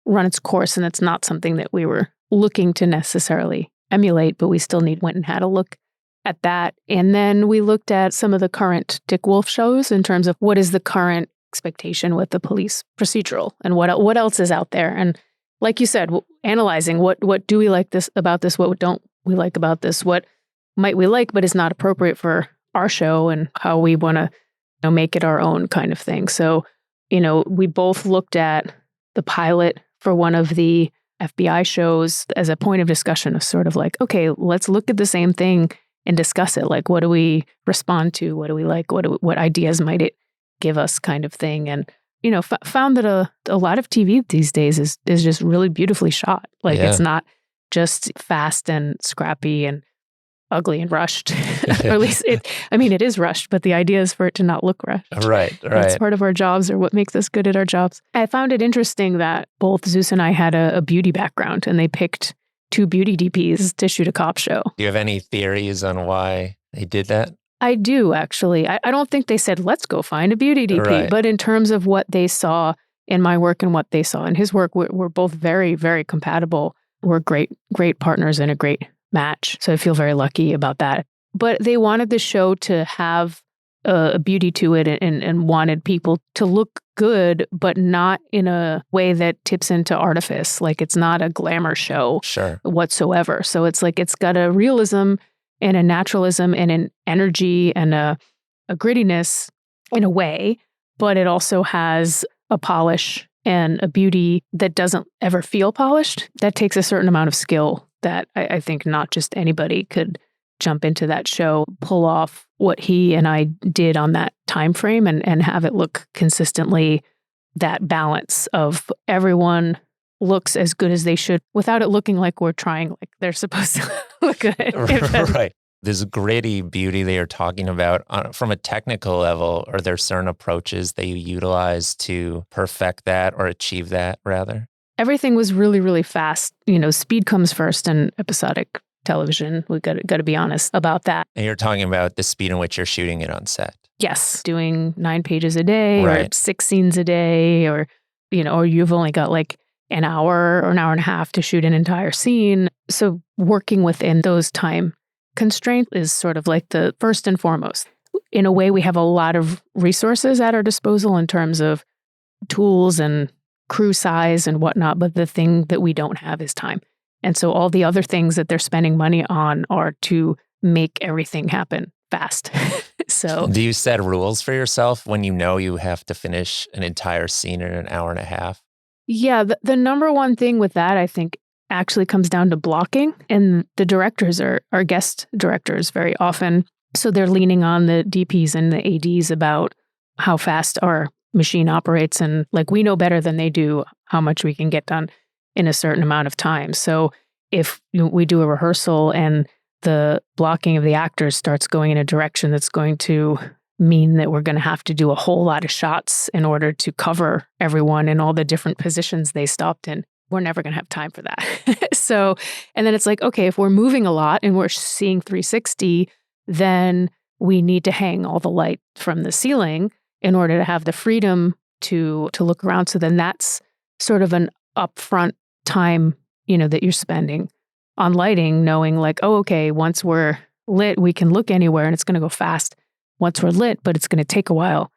run its course, and it's not something that we were looking to necessarily emulate, but we still went and had a look at that. And then we looked at some of the current Dick Wolf shows in terms of what is the current expectation with the police procedural and what else is out there. And like you said, analyzing what do we like about this, what don't we like about this, what might we like but is not appropriate for our show, and how we want to make it our own kind of thing. So, we both looked at the pilot for one of the FBI shows as a point of discussion of sort of like, okay, let's look at the same thing and discuss it. Like, what do we respond to? What do we like? What ideas might it give us, kind of thing? And, found that a lot of TV these days is just really beautifully shot. Like, It's not just fast and scrappy and ugly and rushed. Or at least it is rushed, but the idea is for it to not look rushed. Right. That's part of our jobs, or what makes us good at our jobs. I found it interesting that both Zeus and I had a beauty background, and they picked two beauty DPs to shoot a cop show. Do you have any theories on why they did that? I do, actually. I don't think they said, let's go find a beauty DP. Right. But in terms of what they saw in my work and what they saw in his work, we're both very, very compatible. We're great partners and a great match. So I feel very lucky about that. But they wanted the show to have a beauty to it and wanted people to look good, but not in a way that tips into artifice. Like it's not a glamour show Sure. whatsoever. So it's like it's got a realism and a naturalism and an energy and a grittiness in a way, but it also has a polish and a beauty that doesn't ever feel polished. That takes a certain amount of skill that I think not just anybody could jump into that show, pull off what he and I did on that time frame and have it look consistently that balance of everyone looks as good as they should without it looking like we're trying like they're supposed to look good. Right. This gritty beauty they are talking about from a technical level, are there certain approaches that you utilize to perfect that or achieve that rather? Everything was really, really fast. Speed comes first in episodic television. We got to be honest about that. And you're talking about the speed in which you're shooting it on set. Yes, doing 9 pages a day or Right. 6 scenes a day or you've only got like an hour or an hour and a half to shoot an entire scene. So working within those time constraints is sort of like the first and foremost. In a way, we have a lot of resources at our disposal in terms of tools and crew size and whatnot, but the thing that we don't have is time. And so all the other things that they're spending money on are to make everything happen fast. So do you set rules for yourself when you know you have to finish an entire scene in an hour and a half? yeah, the number one thing with that, I think, actually comes down to blocking. And the directors are guest directors very often. So they're leaning on the DPs and the ADs about how fast our machine operates. And like we know better than they do how much we can get done in a certain amount of time. So if we do a rehearsal and the blocking of the actors starts going in a direction that's going to mean that we're going to have to do a whole lot of shots in order to cover everyone in all the different positions they stopped in, we're never going to have time for that. So, and then it's like, okay, if we're moving a lot and we're seeing 360, then we need to hang all the light from the ceiling in order to have the freedom to look around. So then that's sort of an upfront time, that you're spending on lighting, knowing like, oh, okay, once we're lit, we can look anywhere and it's going to go fast once we're lit, but it's going to take a while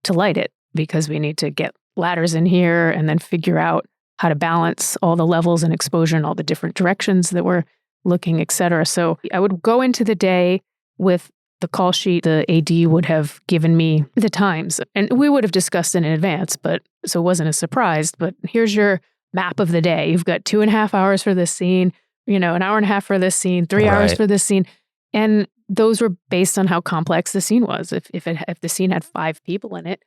to light it because we need to get ladders in here and then figure out how to balance all the levels and exposure in all the different directions that we're looking, et cetera. So I would go into the day with the call sheet. The AD would have given me the times and we would have discussed it in advance, but so it wasn't a surprise. But here's your map of the day. You've got 2.5 hours for this scene, an hour and a half for this scene, 3 hours for this scene. And those were based on how complex the scene was. If the scene had 5 people in it,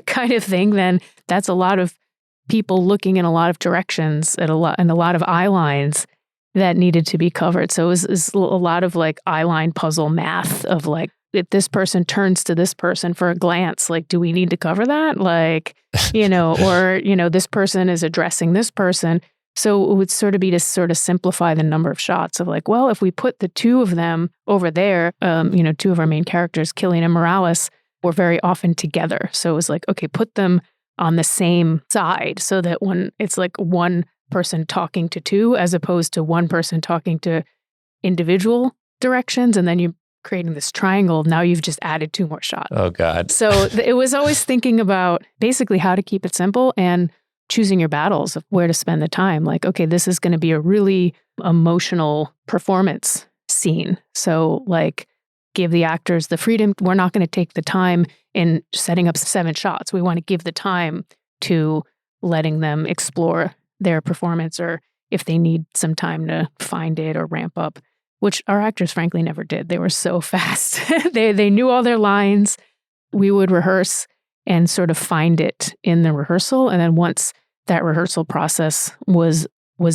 kind of thing, then that's a lot of people looking in a lot of directions and a lot of eye lines that needed to be covered. So it was a lot of like eye line puzzle math of like, if this person turns to this person for a glance, like, do we need to cover that? Like, or, this person is addressing this person. So it would sort of be to sort of simplify the number of shots of like, well, if we put the 2 of them over there, 2 of our main characters, Killian and Morales, were very often together. So it was like, okay, put them on the same side so that when it's like one person talking to 2 as opposed to one person talking to individual directions. And then you creating this triangle. Now you've just added 2 more shots. Oh, God. So it was always thinking about basically how to keep it simple and choosing your battles of where to spend the time. Like, okay, this is going to be a really emotional performance scene. So like give the actors the freedom. We're not going to take the time in setting up 7 shots. We want to give the time to letting them explore their performance or if they need some time to find it or ramp up, which our actors frankly never did. They were so fast. They knew all their lines. We would rehearse and sort of find it in the rehearsal. And then once that rehearsal process was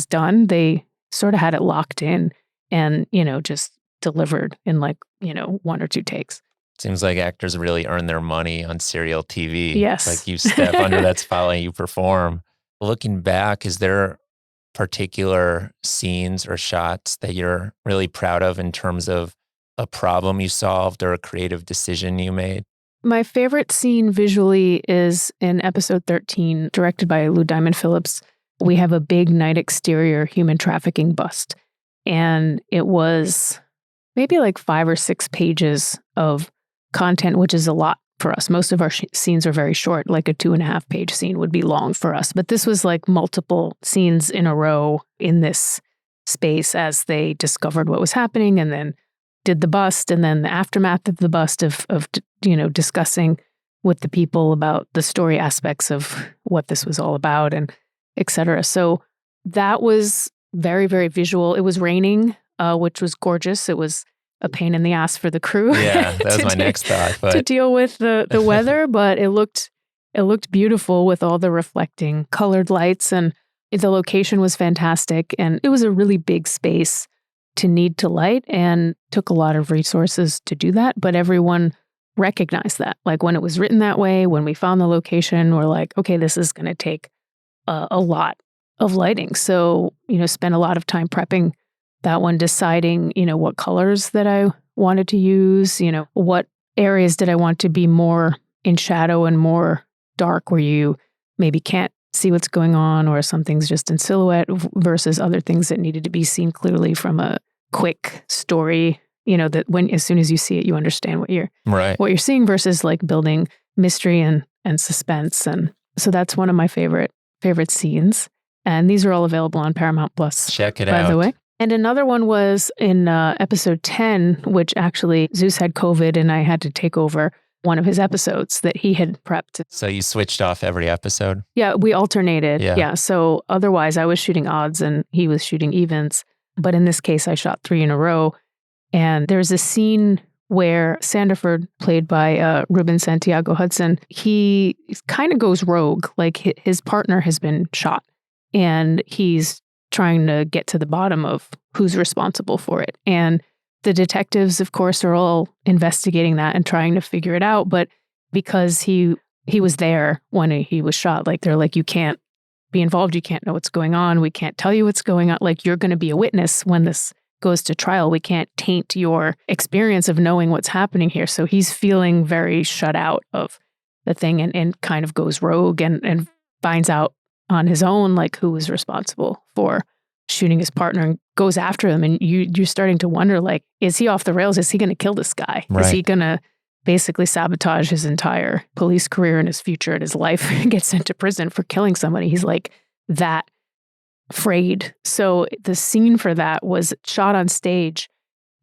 done, they sort of had it locked in and, just delivered in like, 1 or 2 takes. Seems like actors really earn their money on serial TV. Yes. Like you step under that spotlight, you perform. Looking back, is there particular scenes or shots that you're really proud of in terms of a problem you solved or a creative decision you made? My favorite scene visually is in episode 13, directed by Lou Diamond Phillips. We have a big night exterior human trafficking bust. And it was maybe like 5 or 6 pages of content, which is a lot for us. Most of our scenes are very short, like a 2.5-page scene would be long for us. But this was like multiple scenes in a row in this space as they discovered what was happening and then did the bust and then the aftermath of the bust of discussing with the people about the story aspects of what this was all about and et cetera. So that was very, very visual. It was raining, which was gorgeous. It was a pain in the ass for the crew. Yeah, that was my next thought. But to deal with the weather, but it looked beautiful with all the reflecting colored lights, and the location was fantastic. And it was a really big space to need to light and took a lot of resources to do that. But everyone recognized that. Like when it was written that way, when we found the location, we're like, okay, this is going to take a lot of lighting. So, spent a lot of time prepping that one, deciding, what colors that I wanted to use, what areas did I want to be more in shadow and more dark where you maybe can't see what's going on or something's just in silhouette versus other things that needed to be seen clearly from a quick story, that as soon as you see it, you understand what you're seeing versus like building mystery and suspense. And so that's one of my favorite scenes. And these are all available on Paramount Plus. Check it out. By the way. And another one was in episode 10, which actually Zeus had COVID and I had to take over one of his episodes that he had prepped. So you switched off every episode? Yeah, we alternated. Yeah. So otherwise I was shooting odds and he was shooting evens. But in this case, I shot 3 in a row. And there's a scene where Sandiford, played by Ruben Santiago Hudson, he kind of goes rogue. Like his partner has been shot and he's trying to get to the bottom of who's responsible for it. And the detectives, of course, are all investigating that and trying to figure it out. But because he was there when he was shot, like they're like, you can't be involved. You can't know what's going on. We can't tell you what's going on. Like you're going to be a witness when this goes to trial. We can't taint your experience of knowing what's happening here. So he's feeling very shut out of the thing and kind of goes rogue and finds out on his own, like who was responsible for shooting his partner and goes after him. And you're starting to wonder, like, is he off the rails? Is he going to kill this guy? Right. Is he going to basically sabotage his entire police career and his future and his life and get sent to prison for killing somebody? He's like that afraid. So the scene for that was shot on stage.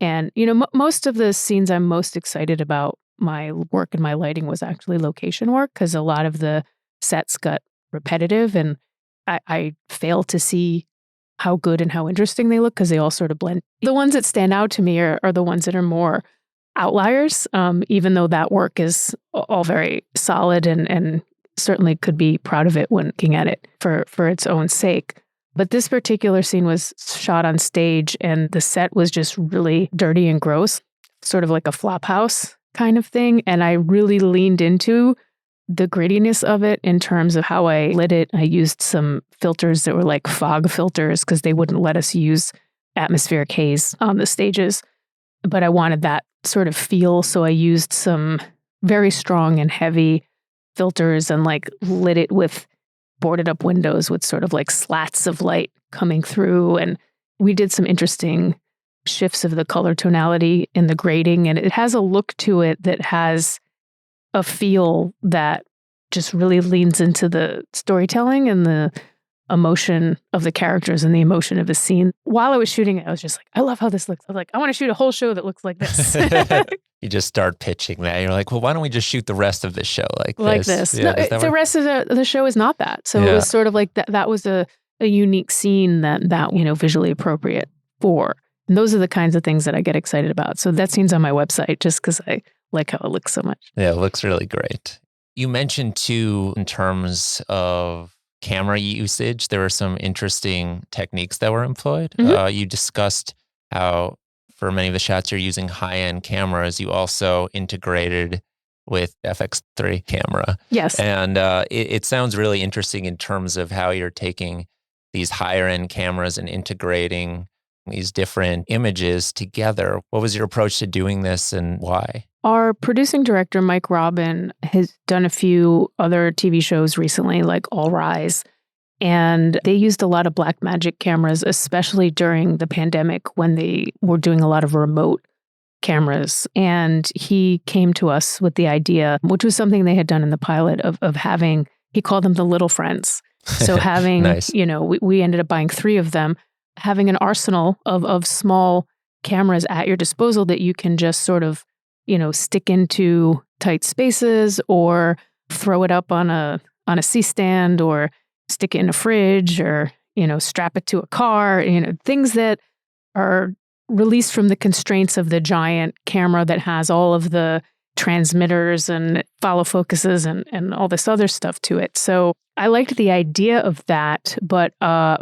And, most of the scenes I'm most excited about my work and my lighting was actually location work because a lot of the sets got repetitive and I fail to see how good and how interesting they look because they all sort of blend. The ones that stand out to me are the ones that are more outliers, even though that work is all very solid and certainly could be proud of it when looking at it for its own sake. But this particular scene was shot on stage and the set was just really dirty and gross, sort of like a flop house kind of thing. And I really leaned into the grittiness of it in terms of how I lit it. I used some filters that were like fog filters because they wouldn't let us use atmospheric haze on the stages. But I wanted that sort of feel. So I used some very strong and heavy filters and like lit it with boarded up windows with sort of like slats of light coming through. And we did some interesting shifts of the color tonality in the grading. And it has a look to it that has a feel that just really leans into the storytelling and the emotion of the characters and the emotion of the scene. While I was shooting it, I was just like, I love how this looks. I was like, I want to shoot a whole show that looks like this. You just start pitching that. You're like, well, why don't we just shoot the rest of the show like this? Like this. Yeah, no, the rest of the show is not that. So it was sort of like that was a unique scene that visually appropriate for. And those are the kinds of things that I get excited about. So that scene's on my website just because I like how it looks so much. Yeah, it looks really great. You mentioned too, in terms of camera usage, there were some interesting techniques that were employed. Mm-hmm. You discussed how for many of the shots you're using high-end cameras. You also integrated with FX3 camera. Yes. And it sounds really interesting in terms of how you're taking these higher-end cameras and integrating these different images together. What was your approach to doing this and why? Our producing director, Mike Robin, has done a few other TV shows recently, like All Rise. And they used a lot of Blackmagic cameras, especially during the pandemic when they were doing a lot of remote cameras. And he came to us with the idea, which was something they had done in the pilot of having, he called them the little friends. So having, Nice. we ended up buying 3 of them, having an arsenal of small cameras at your disposal that you can just sort of, stick into tight spaces or throw it up on a C-stand or stick it in a fridge or, strap it to a car, things that are released from the constraints of the giant camera that has all of the transmitters and follow focuses and all this other stuff to it. So I liked the idea of that, but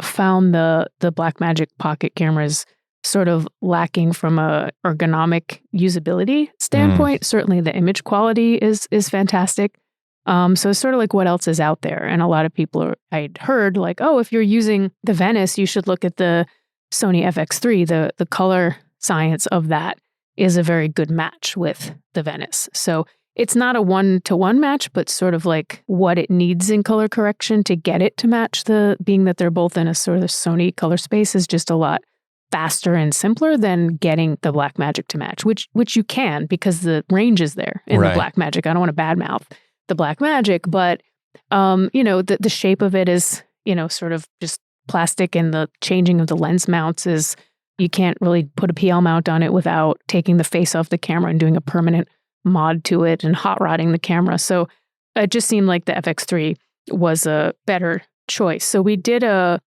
found the Blackmagic pocket cameras sort of lacking from a ergonomic usability standpoint. Certainly the image quality is fantastic. So it's sort of like what else is out there. And a lot of people I'd heard like, oh, if you're using the Venice, you should look at the Sony FX3. The color science of that is a very good match with the Venice. So it's not a one-to-one match, but sort of like what it needs in color correction to get it to match being that they're both in a sort of Sony color space is just a lot faster and simpler than getting the Blackmagic to match, which you can because the range is there in the Blackmagic. I don't want to badmouth the Blackmagic, but the shape of it is, sort of just plastic, and the changing of the lens mounts is you can't really put a PL mount on it without taking the face off the camera and doing a permanent mod to it and hot rodding the camera. So it just seemed like the FX3 was a better choice. So we did a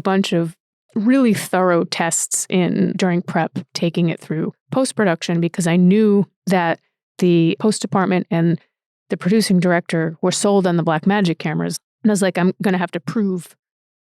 bunch of really thorough tests during prep, taking it through post-production, because I knew that the post department and the producing director were sold on the Blackmagic cameras. And I was like, I'm going to have to prove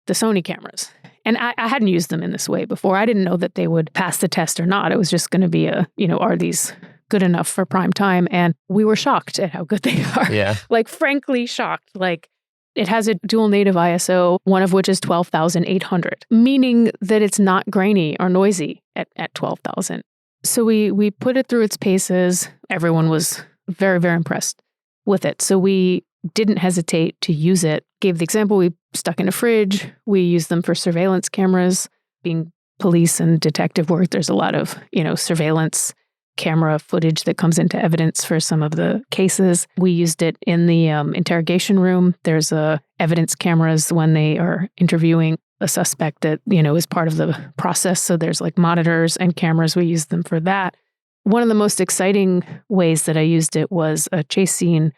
the Sony cameras. And I hadn't used them in this way before. I didn't know that they would pass the test or not. It was just going to be are these good enough for prime time? And we were shocked at how good they are. Yeah. Like, frankly shocked. Like, it has a dual native ISO, one of which is 12,800, meaning that it's not grainy or noisy at 12,000. So we put it through its paces. Everyone was very, very impressed with it. So we didn't hesitate to use it. Gave the example, we stuck in a fridge. We use them for surveillance cameras. Being police and detective work, there's a lot of, surveillance camera footage that comes into evidence for some of the cases. We used it in the interrogation room. There's evidence cameras when they are interviewing a suspect that, is part of the process. So there's like monitors and cameras. We use them for that. One of the most exciting ways that I used it was a chase scene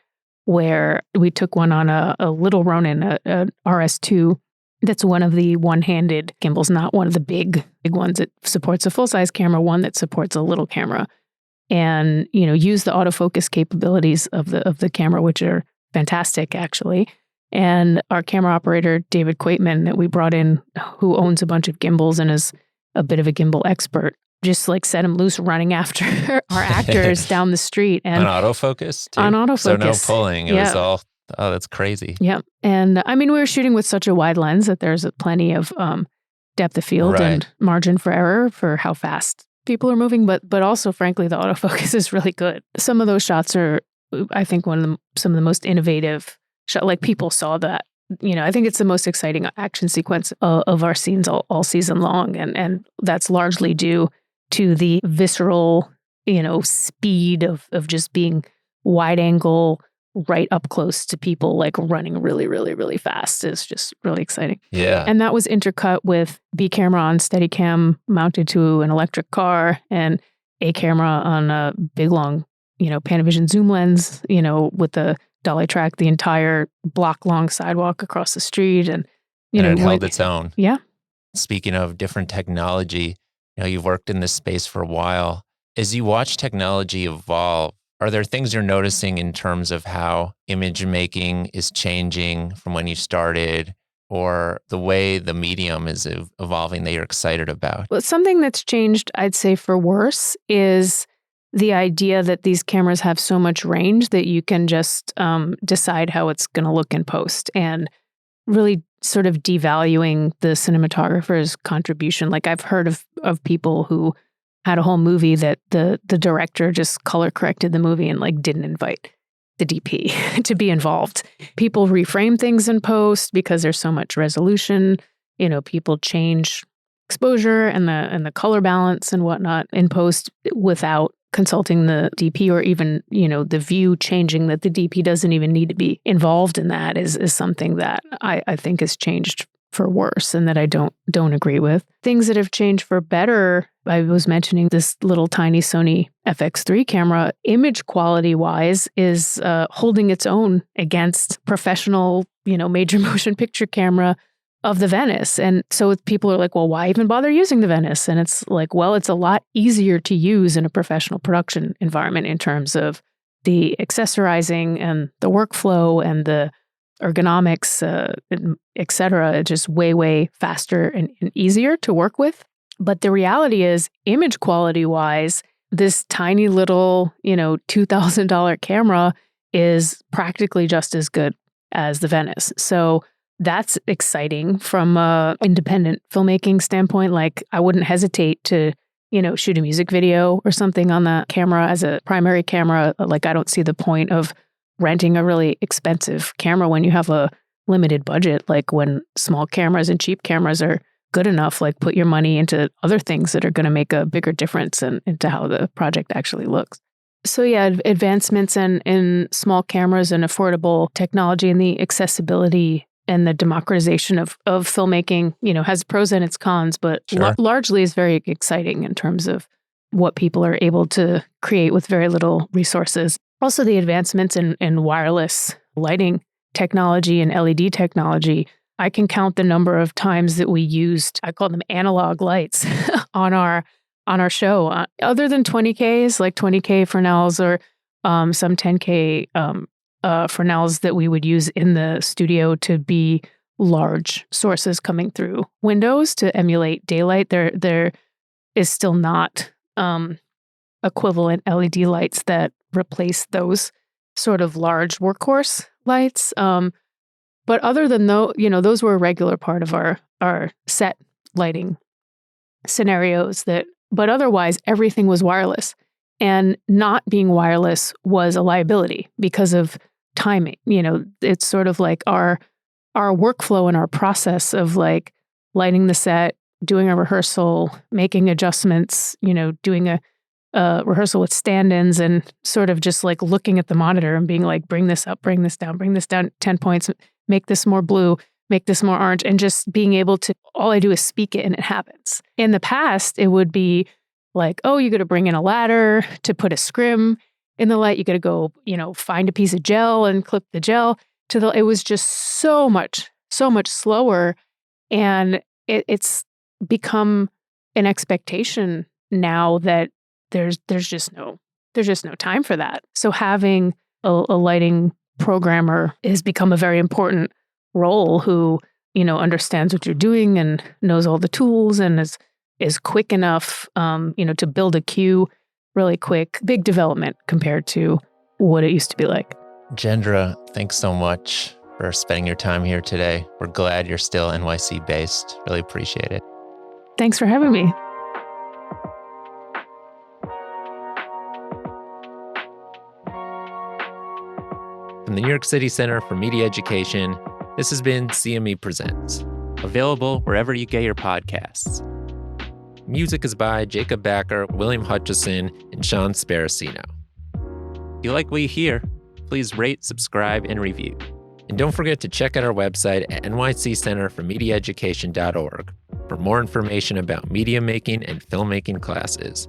where we took one on a Little Ronin, a RS2. That's one of the one-handed gimbals, not one of the big ones that supports a full-size camera, one that supports a little camera. And, use the autofocus capabilities of the camera, which are fantastic, actually. And our camera operator, David Quaitman, that we brought in, who owns a bunch of gimbals and is a bit of a gimbal expert, just like set him loose running after our actors down the street. And on autofocus too? On autofocus. So no pulling. It was all, that's crazy. Yeah. And we were shooting with such a wide lens that there's plenty of depth of field and margin for error for how fast people are moving. But also, frankly, the autofocus is really good. Some of those shots are, I think, some of the most innovative shots. Like, people saw that. I think it's the most exciting action sequence of our scenes all season long. And that's largely due to the visceral, speed of just being wide angle, right up close to people, like running really, really, really fast is just really exciting. Yeah. And that was intercut with B camera on Steadicam mounted to an electric car and A camera on a big long, Panavision zoom lens, with the dolly track, the entire block long sidewalk across the street. And, it held its own. Yeah. Speaking of different technology, you've worked in this space for a while. As you watch technology evolve, are there things you're noticing in terms of how image making is changing from when you started, or the way the medium is evolving that you're excited about? Well, something that's changed, I'd say, for worse is the idea that these cameras have so much range that you can just decide how it's going to look in post, and really sort of devaluing the cinematographer's contribution. Like, I've heard of people who had a whole movie that the director just color corrected the movie and didn't invite the DP to be involved. People reframe things in post because there's so much resolution. People change exposure and the color balance and whatnot in post without consulting the DP, or even, the view changing, that the DP doesn't even need to be involved in that is something that I think has changed for worse, and that I don't agree with. Things that have changed for better, I was mentioning this little tiny Sony FX3 camera, image quality wise, is holding its own against professional, major motion picture camera of the Venice. And so people are like, well, why even bother using the Venice? And it's like, well, it's a lot easier to use in a professional production environment in terms of the accessorizing and the workflow and the ergonomics, et cetera. It's just way, way faster and easier to work with. But the reality is, image quality wise, this tiny little, $2,000 camera is practically just as good as the Venice. So that's exciting from an independent filmmaking standpoint. Like, I wouldn't hesitate to, shoot a music video or something on that camera as a primary camera. Like, I don't see the point of renting a really expensive camera when you have a limited budget. Like, when small cameras and cheap cameras are good enough, like, put your money into other things that are going to make a bigger difference into how the project actually looks. So yeah, advancements in small cameras and affordable technology and the accessibility and the democratization of filmmaking, has pros and its cons, but Sure. largely is very exciting in terms of what people are able to create with very little resources. Also, the advancements in wireless lighting technology and LED technology. I can count the number of times that we used, I call them analog lights, on our show. Other than 20Ks, like 20K Fresnels or some 10K Fresnels that we would use in the studio to be large sources coming through windows to emulate daylight. There is still not equivalent LED lights that replace those sort of large workhorse lights. But other than those were a regular part of our set lighting scenarios. But otherwise, everything was wireless, and not being wireless was a liability because of timing. It's sort of like our workflow and our process of like lighting the set, doing a rehearsal, making adjustments, doing a rehearsal with stand-ins, and sort of just like looking at the monitor and being like, bring this up, bring this down 10 points, make this more blue, make this more orange, and just being able to, all I do is speak it and it happens. In the past, it would be like, oh, you got to bring in a ladder to put a scrim in the light. You got to go, find a piece of gel and clip the gel to it was just so much slower. And it's become an expectation now that there's just no time for that. So having a lighting programmer has become a very important role who, understands what you're doing and knows all the tools and is quick enough, to build a cue really quick. Big development compared to what it used to be like. Jendra, thanks so much for spending your time here today. We're glad you're still NYC based. Really appreciate it. Thanks for having me. From the New York City Center for Media Education, this has been CME Presents, available wherever you get your podcasts. Music is by Jacob Backer, William Hutchison, and Sean Sparacino. If you like what you hear, please rate, subscribe, and review. And don't forget to check out our website at nyccenterformediaeducation.org for more information about media making and filmmaking classes.